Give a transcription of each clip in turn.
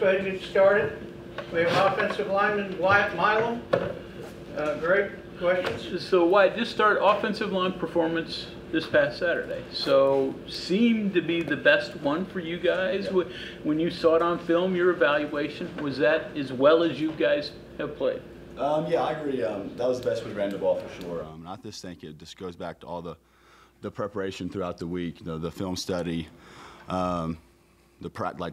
Go ahead and get started. We have offensive lineman Wyatt Milum. Greg, questions? So Wyatt, just start offensive line performance this past Saturday. So seemed to be the best one for you guys. Yeah. When you saw it on film, your evaluation, was that as well as you guys have played? Yeah, I agree. That was the best we ran the ball for sure. I just think it just goes back to all the preparation throughout the week, the film study,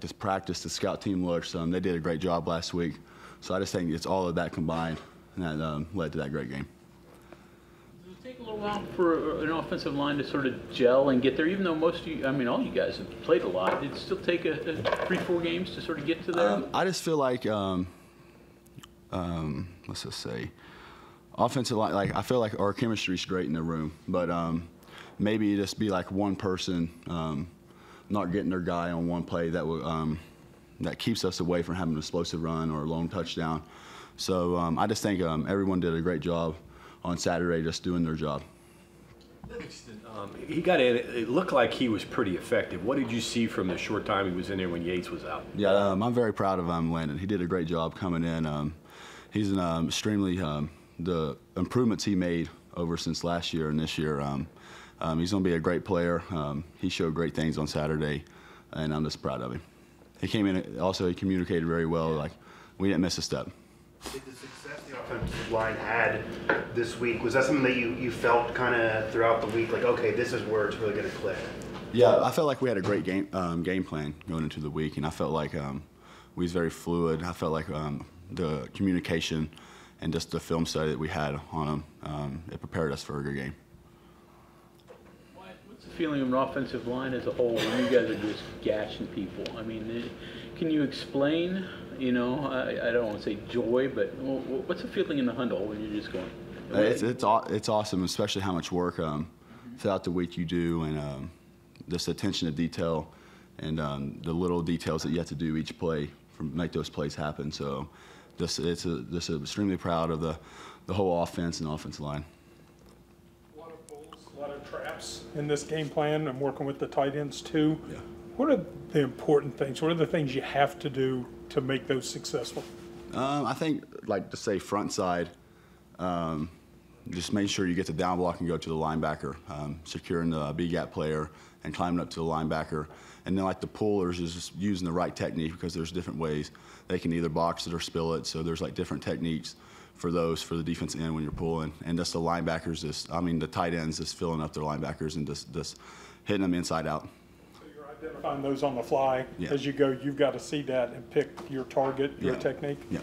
just practice, the scout team looks. They did a great job last week. So I just think it's all of that combined, and that led to that great game. Does it take a little while for an offensive line to sort of gel and get there, even though most of you, I mean, all you guys have played a lot? Did it still take 3-4 games to sort of get to there? I just feel like, let's just say, offensive line, I feel like our chemistry's great in the room, but maybe just be like one person not getting their guy on one play that keeps us away from having an explosive run or a long touchdown. So I just think everyone did a great job on Saturday just doing their job. He got in, it looked like he was pretty effective. What did you see from the short time he was in there when Yates was out? Yeah, I'm very proud of Landon. He did a great job coming in. He's extremely, the improvements he made over since last year and this year, he's going to be a great player. He showed great things on Saturday, and I'm just proud of him. He came in, also he communicated very well, like we didn't miss a step. Did the success the offensive line had this week, was that something that you felt kind of throughout the week, like, okay, this is where it's really going to click? Yeah, I felt like we had a great game plan going into the week, and I felt like we was very fluid. I felt like the communication and just the film study that we had on him, it prepared us for a good game. What's the feeling of an offensive line as a whole when you guys are just gashing people? I mean, can you explain, I don't want to say joy, but what's the feeling in the huddle when you're just going? It's awesome, especially how much work throughout the week you do, and just attention to detail and the little details that you have to do each play to make those plays happen. So just extremely proud of the whole offense and offensive line. A lot of bulls, a lot of traps in this game plan. I'm working with the tight ends too. Yeah. What are the important things? What are the things you have to do to make those successful? I think, like to say front side, just making sure you get the down block and go to the linebacker, securing the B-gap player and climbing up to the linebacker. And then like the pullers is just using the right technique, because there's different ways. They can either box it or spill it, so there's like different techniques for those for the defensive end when you're pulling. And just the linebackers, the tight ends just filling up their linebackers and just hitting them inside out. So you're identifying those on the fly. Yeah. As you go, you've got to see that and pick your target, your technique. Yeah.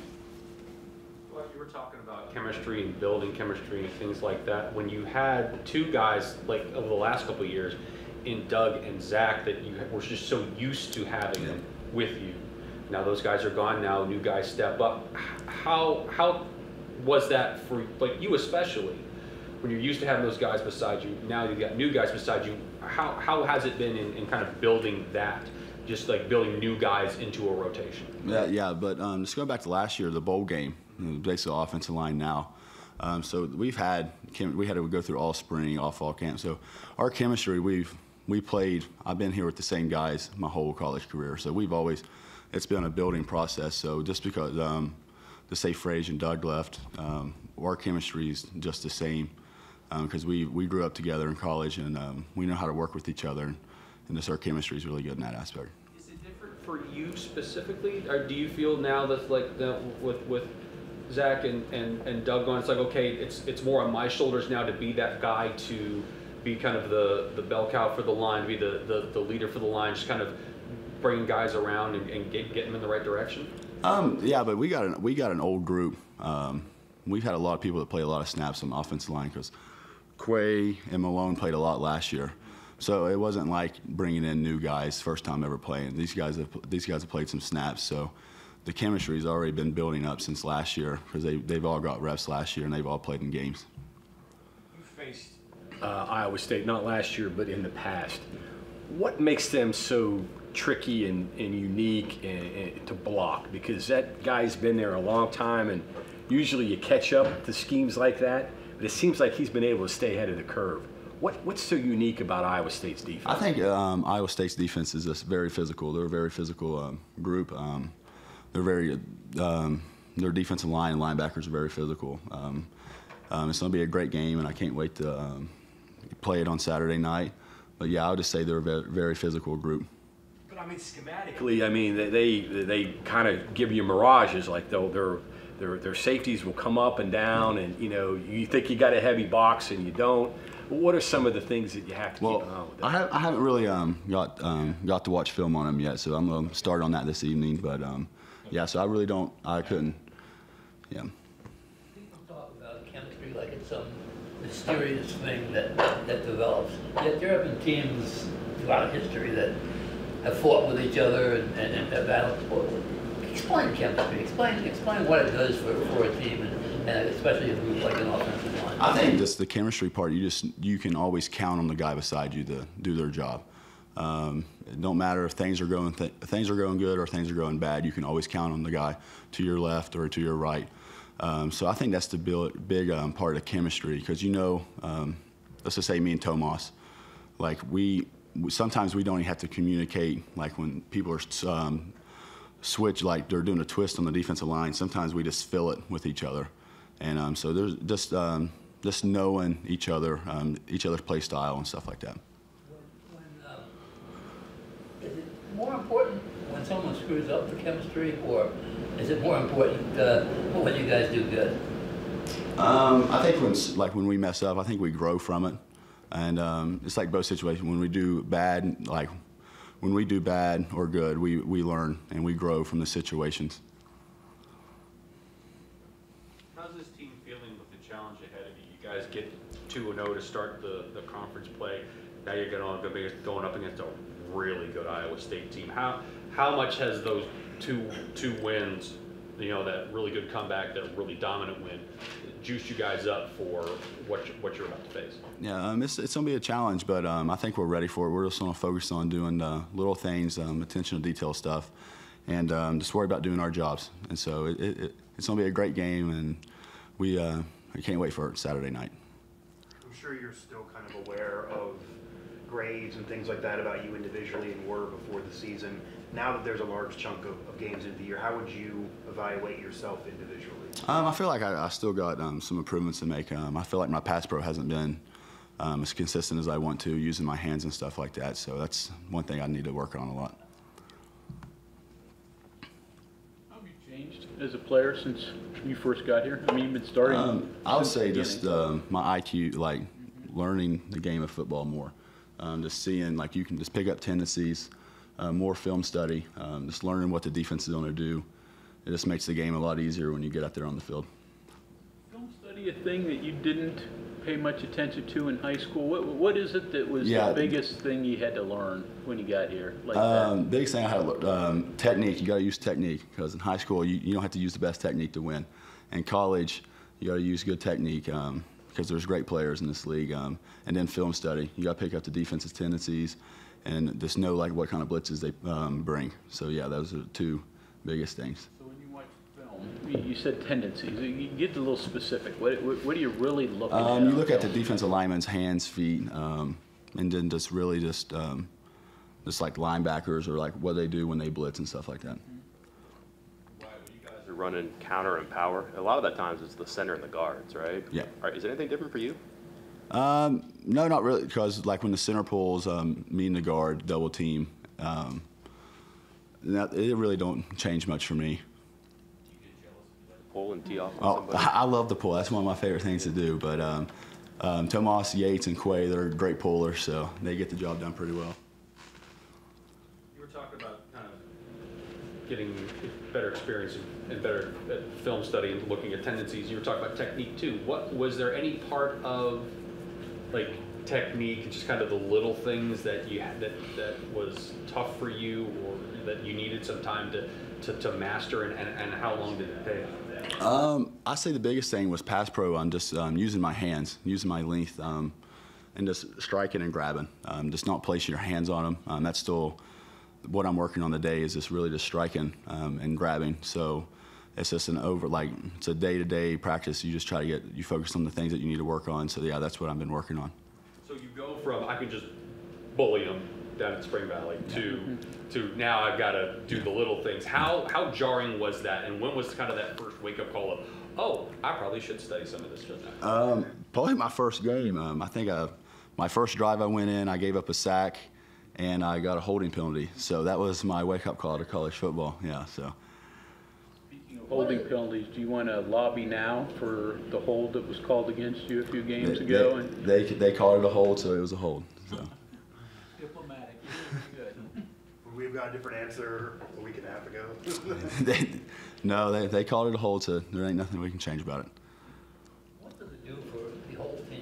Well, you were talking about chemistry and building chemistry and things like that. When you had two guys, like over the last couple of years, in Doug and Zach, that you were just so used to having them with you. Now those guys are gone. Now new guys step up. How was that for like you especially? When you're used to having those guys beside you, now you've got new guys beside you. How has it been in kind of building that? Just like building new guys into a rotation. Yeah. But just going back to last year, the bowl game, basically offensive line now. So we had to go through all spring, all fall camp. So our chemistry, we played. I've been here with the same guys my whole college career. So it's been a building process. So just because to say Frage and Doug left, our chemistry is just the same, because we grew up together in college, and we know how to work with each other, and just our chemistry is really good in that aspect. Is it different for you specifically, or do you feel now that like with Zach and Doug gone, it's like, okay, it's more on my shoulders now to be that guy, to be kind of the bell cow for the line, be the leader for the line, just kind of bringing guys around and get them in the right direction? Yeah, but we got an old group. We've had a lot of people that play a lot of snaps on the offensive line, because Quay and Malone played a lot last year. So it wasn't like bringing in new guys first time ever playing. These guys have played some snaps, so the chemistry's already been building up since last year, because they've all got reps last year and they've all played in games. You faced Iowa State, not last year, but in the past. What makes them so tricky and unique and to block? Because that guy's been there a long time, and usually you catch up to schemes like that, but it seems like he's been able to stay ahead of the curve. What's so unique about Iowa State's defense? I think Iowa State's defense is just very physical. They're a very physical group. very their defensive line and linebackers are very physical. It's going to be a great game, and I can't wait to play it on Saturday night. But yeah, I would just say they're a very physical group. But I mean, schematically, I mean, they kind of give you mirages, like their safeties will come up and down, and you think you got a heavy box and you don't. What are some of the things that you have to keep an eye on with that? I haven't really got to watch film on them yet, so I'm going to start on that this evening. But yeah, so I couldn't. Yeah. People talk about chemistry like it's some mysterious thing that develops. Yet there have been teams throughout history that have fought with each other and have battled. Explain chemistry. Explain what it does for a team, and especially a group like an offensive line. I think just the chemistry part. You can always count on the guy beside you to do their job. It don't matter if things are going good or things are going bad. You can always count on the guy to your left or to your right. So I think that's the big part of chemistry, because let's just say me and Tomas, like sometimes we don't even have to communicate. Like when people are switch, like they're doing a twist on the defensive line, sometimes we just fill it with each other, and so there's just knowing each other's play style and stuff like that. Is it more important when someone screws up the chemistry, or is it more important when you guys do good? I think when we mess up, I think we grow from it, and it's like both situations. When we do bad, when we do bad or good, we learn and we grow from the situations. How's this team feeling with the challenge ahead of you? You guys get 2-0 to start the conference play. Now you're going up against a really good Iowa State team. How much has those two wins, that really good comeback, that really dominant win, juiced you guys up for what you're about to face? Yeah, it's going to be a challenge, but I think we're ready for it. We're just going to focus on doing little things, attention to detail stuff, and just worry about doing our jobs. And so it's going to be a great game, and I can't wait for it Saturday night. I'm sure you're still kind of aware of grades and things like that about you individually, and were before the season. Now that there's a large chunk of games into the year, how would you evaluate yourself individually? I feel like I still got some improvements to make. I feel like my pass pro hasn't been as consistent as I want to, using my hands and stuff like that. So that's one thing I need to work on a lot. How have you changed as a player since you first got here? I mean, you've been starting. I would say just my IQ, like learning the game of football more. Just seeing, like, you can just pick up tendencies, more film study, just learning what the defense is going to do. It just makes the game a lot easier when you get out there on the field. Film study a thing that you didn't pay much attention to in high school? What is it that was the biggest thing you had to learn when you got here? Like that? Biggest thing I had to learn, technique. You got to use technique, because in high school you don't have to use the best technique to win. In college, you got to use good technique, because there's great players in this league. And then film study. You got to pick up the defense's tendencies and just know what kind of blitzes they bring. So yeah, those are the two biggest things. So when you watch film, you said tendencies. You get a little specific. What are you really looking at? You look at the defensive lineman's hands, feet, and then just really just like linebackers, or like what they do when they blitz and stuff like that. You're running counter and power. A lot of that times it's the center and the guards, right? Yeah. All right, is it anything different for you? No, not really, because like when the center pulls, me and the guard double team, it really don't change much for me. Do you get jealous if you like to pull and tee off on Oh, somebody? I love the pull. That's one of my favorite things to do. But Tomas, Yates, and Quay, they're great pullers, so they get the job done pretty well. You were talking about kind of getting better experience and better film study and looking at tendencies. You were talking about technique too. Was there any part of technique, just kind of the little things that you had that was tough for you, or that you needed some time to master, and how long did it take? I say the biggest thing was pass pro on just using my hands, using my length, and just striking and grabbing. Just not placing your hands on them. That's still what I'm working on today, is just really just striking and grabbing. So it's just it's a day-to-day practice. You just try to you focus on the things that you need to work on. So yeah, that's what I've been working on. So you go from, I can just bully them, down at Spring Valley to now I've got to do the little things. How jarring was that, and when was kind of that first wake up call of, oh, I probably should study some of this, shouldn't I? Probably my first game. I think my first drive I went in, I gave up a sack, and I got a holding penalty. So that was my wake up call to college football. Yeah. So. Speaking of holding penalties, do you want to lobby now for the hold that was called against you a few games ago? They called it a hold, so it was a hold. So. Diplomatic. Good. We've got a different answer a week and a half ago. They called it a hold, so there ain't nothing we can change about it. What does it do for the whole team,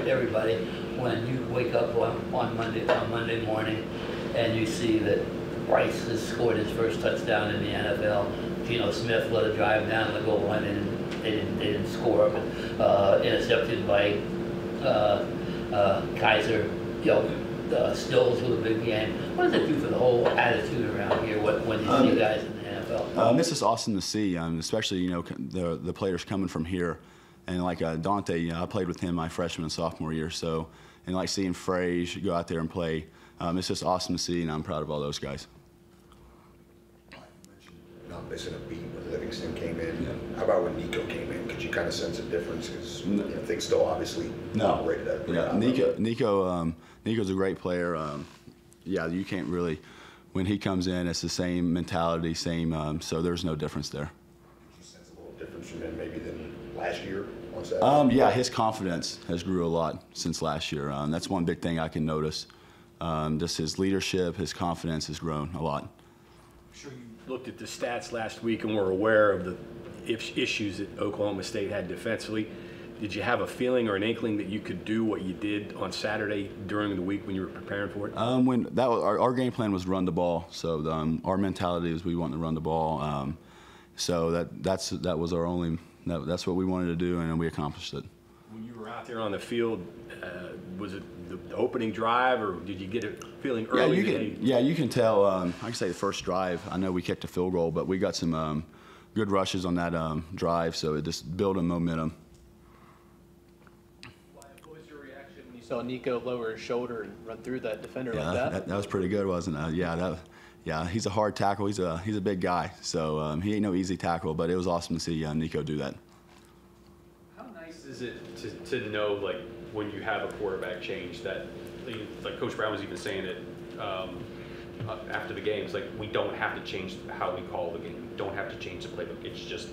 everybody, when you wake up on Monday morning and you see that Bryce has scored his first touchdown in the NFL, Geno Smith led a drive down the goal line and they didn't score, but intercepted by Kaiser, Stills with a big game. What does it do for the whole attitude around here when you see guys in the NFL? This is awesome to see, especially the players coming from here, and like Dante. I played with him my freshman and sophomore year, so and like seeing Frage go out there and play. It's just awesome to see, and I'm proud of all those guys. Not missing a beat when Livingston came in. Yeah. How about when Nico came in? Could you kind of sense a difference? Because things still obviously operated at a pretty high level. Nico's a great player. You can't really. When he comes in, it's the same mentality, so there's no difference there. Did you sense a little difference from him maybe than last year on Saturday? His confidence has grew a lot since last year. That's one big thing I can notice. Just his leadership, his confidence has grown a lot. I'm sure you looked at the stats last week and were aware of the issues that Oklahoma State had defensively. Did you have a feeling or an inkling that you could do what you did on Saturday during the week when you were preparing for it? Our game plan was run the ball, so our mentality was we wanted to run the ball. So that was our only. That's what we wanted to do, and we accomplished it. When you were out there on the field, was it the opening drive, or did you get a feeling early? You can tell. I can say the first drive. I know we kicked a field goal, but we got some good rushes on that drive, so it just built a momentum. What was your reaction when you saw Nico lower his shoulder and run through that defender like that? That was pretty good, wasn't it? He's a hard tackle. He's a big guy, so he ain't no easy tackle. But it was awesome to see Nico do that. How nice is it to know, like, when you have a quarterback change that, like Coach Brown was even saying it after the games, like, we don't have to change how we call the game. We don't have to change the playbook. It's just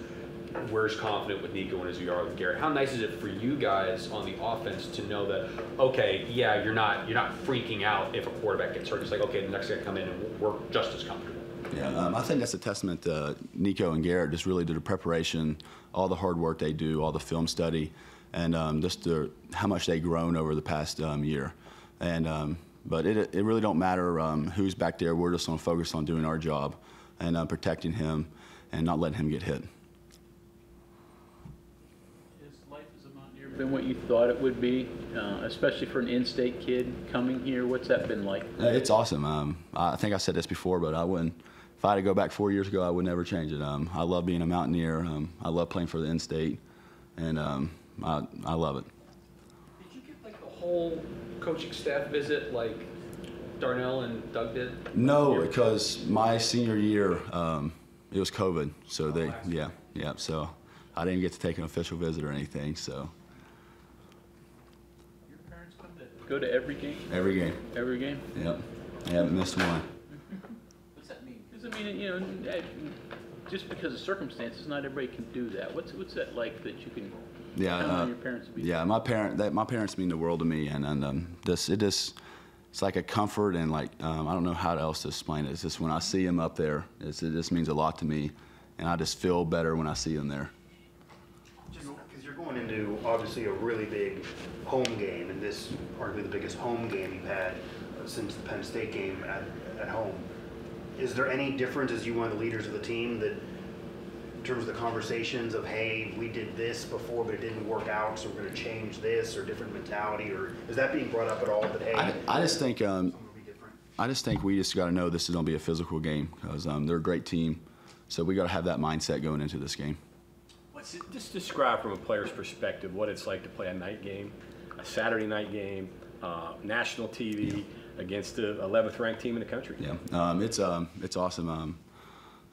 we're as confident with Nico and as we are with Garrett. How nice is it for you guys on the offense to know that, okay, yeah, you're not freaking out if a quarterback gets hurt. It's like, okay, the next guy come in and we're just as comfortable. Yeah, I think that's a testament to Nico and Garrett, just really to the preparation, all the hard work they do, all the film study, and just how much they've grown over the past year. And but it really don't matter who's back there. We're just going to focus on doing our job and protecting him and not letting him get hit. Has life as a Mountaineer been what you thought it would be, especially for an in-state kid coming here? What's that been like? It's awesome. I think I said this before, but I wouldn't. If I had to go back 4 years ago, I would never change it. I love being a Mountaineer. I love playing for the in-state, and I love it. Did you get like the whole coaching staff visit like Darnell and Doug did? No, because my senior year it was COVID, so so I didn't get to take an official visit or anything. So. Your parents come to go to every game? Every game. Every game? Yep. I haven't missed one. What's that mean? Because I mean, just because of circumstances, not everybody can do that. What's that like that you can? Count on your parents to be there? My parents mean the world to me, and it's like a comfort, and like I don't know how else to explain it. It's just when I see them up there, it just means a lot to me, and I just feel better when I see them there. Just because you're going into obviously a really big home game, and this arguably the biggest home game you've had since the Penn State game at home. Is there any difference as you one of the leaders of the team that, in terms of the conversations of, hey, we did this before, but it didn't work out, so we're going to change this, or different mentality, or is that being brought up at all? That hey, I just think we just got to know this is going to be a physical game because they're a great team, so we got to have that mindset going into this game. Just describe from a player's perspective what it's like to play a night game, a Saturday night game, national TV. against the 11th ranked team in the country. Yeah, it's awesome.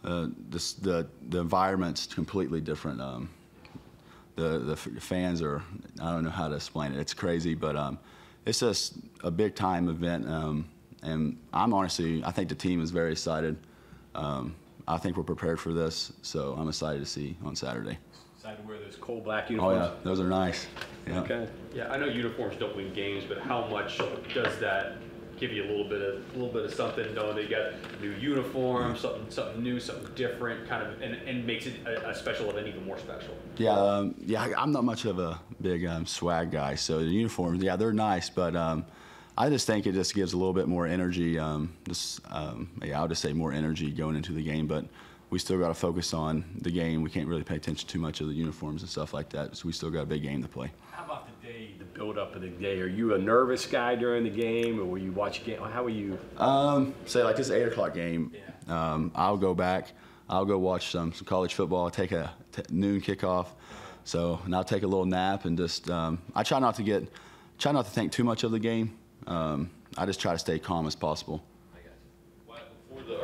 The environment's completely different. The fans are, I don't know how to explain it. It's crazy, but it's just a big time event. And I think the team is very excited. I think we're prepared for this, so I'm excited to see on Saturday. Excited to wear those coal black uniforms. Oh yeah, those are nice. Yeah. Okay. Yeah, I know uniforms don't win games, but how much does that give you a little bit of something, knowing that you got a new uniform, something new, something different, kind of, and makes it a special event even more special? Yeah, I'm not much of a big swag guy, so the uniforms, yeah, they're nice, but I just think it just gives a little bit more energy. I'll just say more energy going into the game, but we still got to focus on the game. We can't really pay attention too much to the uniforms and stuff like that, so we still got a big game to play. How about the day, the build-up of the day? Are you a nervous guy during the game, or will you watch a game? How are you? Say like this 8 o'clock game, I'll go back. I'll go watch some college football. I'll take a noon kickoff, and I'll take a little nap and just. I try not to think too much of the game. I just try to stay calm as possible.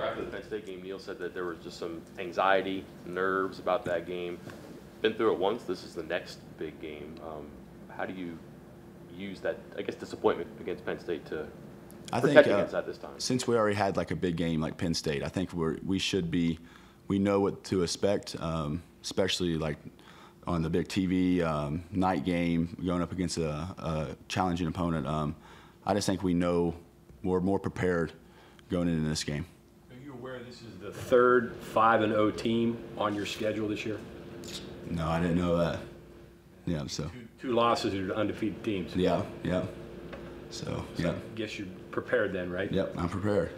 After the Penn State game, Neil said that there was just some anxiety, nerves about that game. Been through it once. This is the next big game. How do you use that, I guess, disappointment against Penn State to protect against that this time? Since we already had like a big game like Penn State, I think we know what to expect, especially like on the big TV night game going up against a challenging opponent. I just think we know we're more prepared going into this game. Aware this is the third 5-0 team on your schedule this year? No, I didn't know that. Yeah, so two losses to undefeated teams. Yeah. So I guess you're prepared then, right? Yep, I'm prepared.